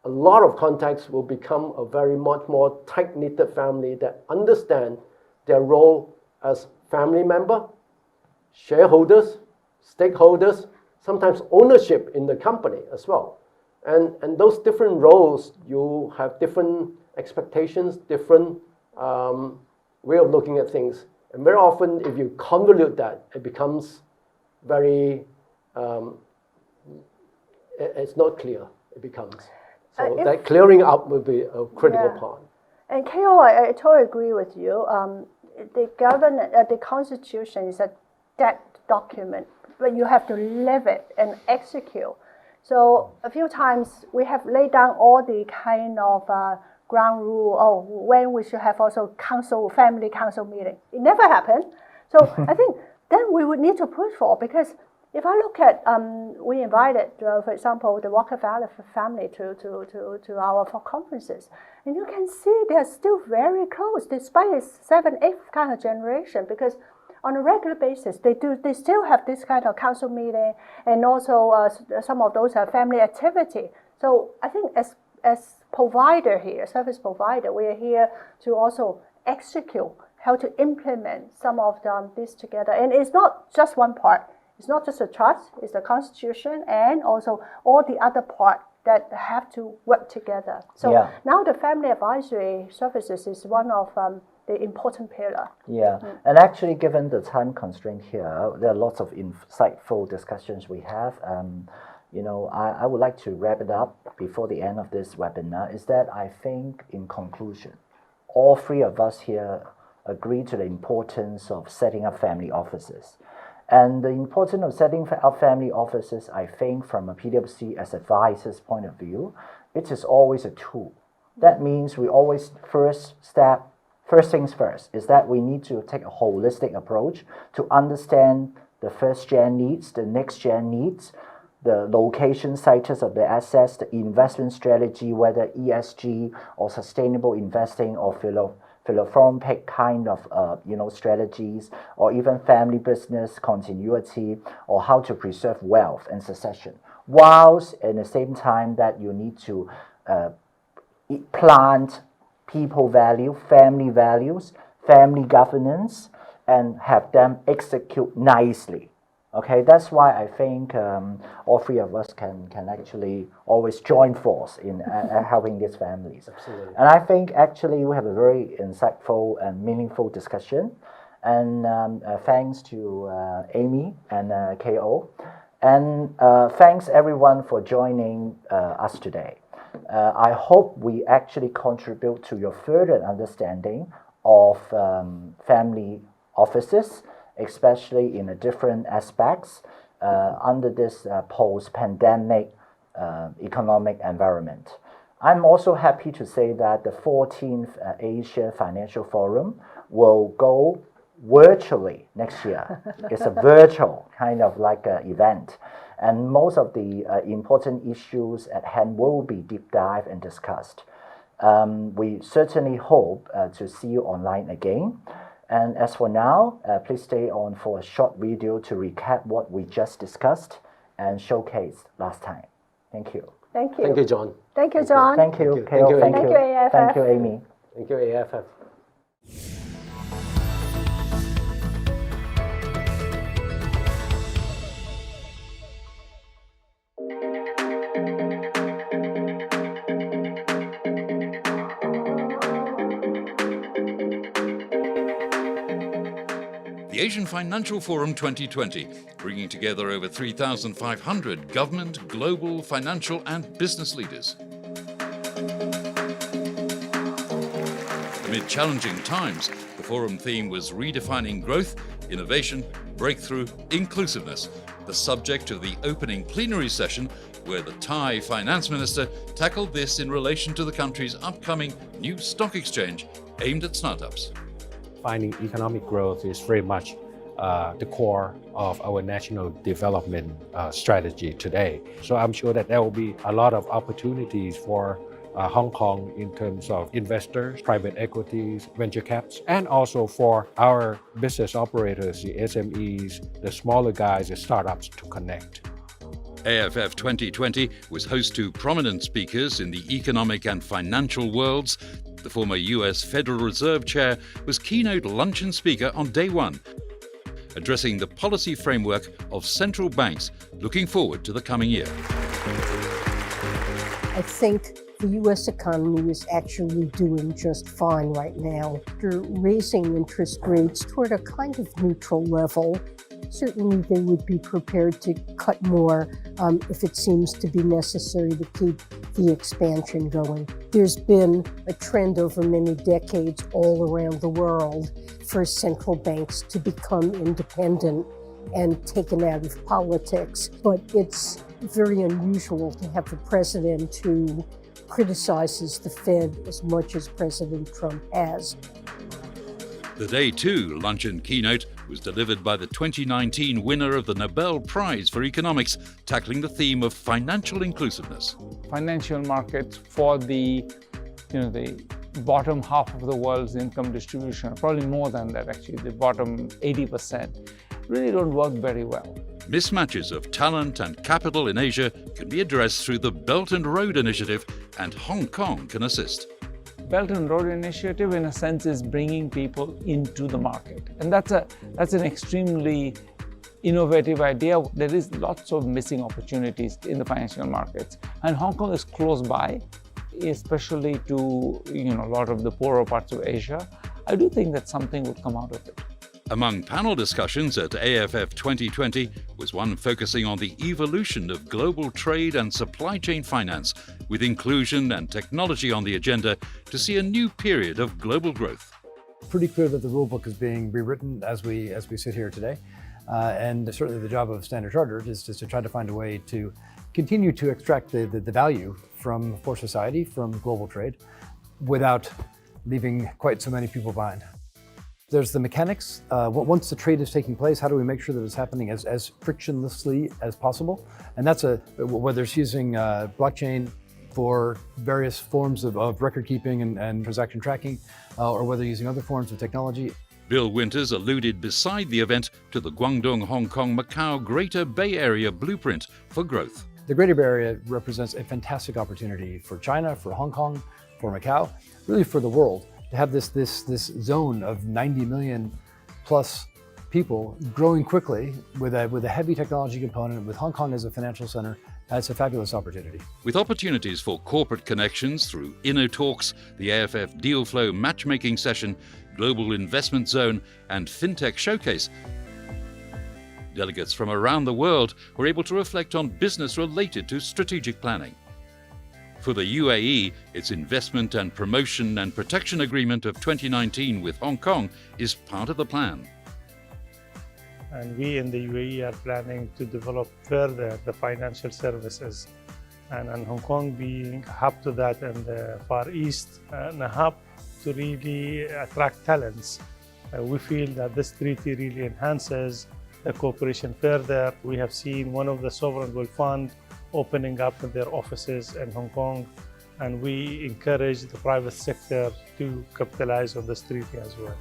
[SPEAKER 3] a lot of contexts, will become a very much more tight-knitted family that understand their role as family member, shareholders, stakeholders, sometimes ownership in the company as well. And those different roles, you have different expectations, different way of looking at things. And very often, if you convolute that, it becomes very, it's not clear, it becomes. So that clearing up will be a critical part.
[SPEAKER 2] And KO, I totally agree with you. The Constitution is a dead document, but you have to live it and execute. So a few times we have laid down all the kind of ground rule, when we should have also family council meeting. It never happened. So I think then we would need to push for, because if I look at, we invited, for example, the Rockefeller family to our conferences, and you can see they're still very close, despite its 7th, 8th kind of generation, because on a regular basis, they still have this kind of council meeting and also some of those are family activity. So I think as provider here, service provider, we are here to also execute how to implement some of this together. And it's not just one part. It's not just a trust, it's the constitution and also all the other parts that have to work together. So now the family advisory services is one of the important pillar.
[SPEAKER 1] And actually, given the time constraint here, there are lots of insightful discussions we have. I would like to wrap it up before the end of this webinar, is that I think in conclusion, all three of us here agree to the importance of setting up family offices. And the importance of setting up family offices, I think from a PwC as advisor's point of view, it is always a tool. That means we always first things first, is that we need to take a holistic approach to understand the first gen needs, the next gen needs, the location status of the assets, the investment strategy, whether ESG or sustainable investing or philanthropic kind of strategies, or even family business continuity, or how to preserve wealth and succession, whilst at the same time that you need to plant people value, family values, family governance, and have them execute nicely. Okay, that's why I think all three of us can actually always join force in helping these families.
[SPEAKER 3] Absolutely.
[SPEAKER 1] And I think actually we have a very insightful and meaningful discussion. And thanks to Amy and KO. And thanks everyone for joining us today. I hope we actually contribute to your further understanding of family offices, especially in the different aspects under this post-pandemic economic environment. I'm also happy to say that the 14th Asia Financial Forum will go virtually next year. It's a virtual kind of like event. And most of the important issues at hand will be deep dive and discussed. We certainly hope to see you online again. And as for now, please stay on for a short video to recap what we just discussed and showcased last time. Thank you.
[SPEAKER 2] Thank you.
[SPEAKER 3] Thank you, John.
[SPEAKER 2] Thank you, John.
[SPEAKER 1] Thank you,
[SPEAKER 3] Thank you.
[SPEAKER 1] Thank
[SPEAKER 2] Thank
[SPEAKER 1] you.
[SPEAKER 2] you, AFF.
[SPEAKER 1] Thank you, Amy.
[SPEAKER 3] Thank you, AFF.
[SPEAKER 4] The Asian Financial Forum 2020, bringing together over 3,500 government, global, financial and business leaders. Amid challenging times, the forum theme was redefining growth, innovation, breakthrough, inclusiveness, the subject of the opening plenary session, where the Thai finance minister tackled this in relation to the country's upcoming new stock exchange aimed at startups.
[SPEAKER 5] Finding economic growth is very much the core of our national development strategy today. So I'm sure that there will be a lot of opportunities for Hong Kong in terms of investors, private equities, venture caps, and also for our business operators, the SMEs, the smaller guys, the startups to connect.
[SPEAKER 4] AFF 2020 was host to prominent speakers in the economic and financial worlds. The former US Federal Reserve Chair was keynote luncheon speaker on day one, addressing the policy framework of central banks looking forward to the coming year.
[SPEAKER 6] I think the U.S. economy is actually doing just fine right now. They're raising interest rates toward a kind of neutral level. Certainly they would be prepared to cut more if it seems to be necessary to keep the expansion going. There's been a trend over many decades all around the world for central banks to become independent and taken out of politics. But it's very unusual to have a president who criticizes the Fed as much as President Trump has.
[SPEAKER 4] The Day 2 luncheon keynote was delivered by the 2019 winner of the Nobel Prize for Economics, tackling the theme of financial inclusiveness.
[SPEAKER 7] Financial markets for the bottom half of the world's income distribution, probably more than that actually, the bottom 80%, really don't work very well.
[SPEAKER 4] Mismatches of talent and capital in Asia can be addressed through the Belt and Road Initiative, and Hong Kong can assist.
[SPEAKER 7] Belt and Road Initiative, in a sense, is bringing people into the market. And that's an extremely innovative idea. There is lots of missing opportunities in the financial markets. And Hong Kong is close by, especially to a lot of the poorer parts of Asia. I do think that something would come out of it.
[SPEAKER 4] Among panel discussions at AFF 2020 was one focusing on the evolution of global trade and supply chain finance, with inclusion and technology on the agenda to see a new period of global growth.
[SPEAKER 8] Pretty clear that the rulebook is being rewritten as we sit here today, and certainly the job of Standard Chartered is just to try to find a way to continue to extract the value for society from global trade without leaving quite so many people behind. There's the mechanics. Once the trade is taking place, how do we make sure that it's happening as frictionlessly as possible? And that's whether it's using blockchain for various forms of record keeping and transaction tracking, or whether using other forms of technology.
[SPEAKER 4] Bill Winters alluded beside the event to the Guangdong, Hong Kong, Macau Greater Bay Area blueprint for growth.
[SPEAKER 8] The Greater Bay Area represents a fantastic opportunity for China, for Hong Kong, for Macau, really for the world, to have this zone of 90 million plus people growing quickly with a heavy technology component, with Hong Kong as a financial center. That's a fabulous opportunity.
[SPEAKER 4] With opportunities for corporate connections through InnoTalks, the AFF Deal Flow Matchmaking Session, Global Investment Zone, and FinTech Showcase, delegates from around the world were able to reflect on business related to strategic planning. For the UAE, its Investment and Promotion and Protection Agreement of 2019 with Hong Kong is part of the plan.
[SPEAKER 9] And we in the UAE are planning to develop further the financial services, and Hong Kong being a hub to that, and the Far East and a hub to really attract talents. We feel that this treaty really enhances the cooperation further. We have seen one of the sovereign wealth funds opening up their offices in Hong Kong, and we encourage the private sector to capitalize on this treaty as well.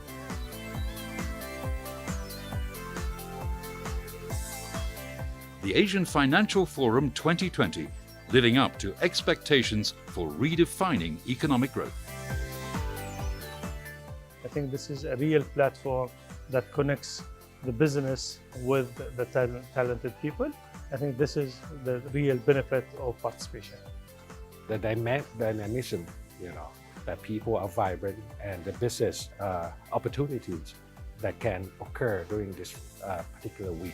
[SPEAKER 4] The Asian Financial Forum 2020, living up to expectations for redefining economic growth.
[SPEAKER 9] I think this is a real platform that connects the business with the talented people. I think this is the real benefit of participation.
[SPEAKER 5] The dynamism, that people are vibrant, and the business opportunities that can occur during this particular week.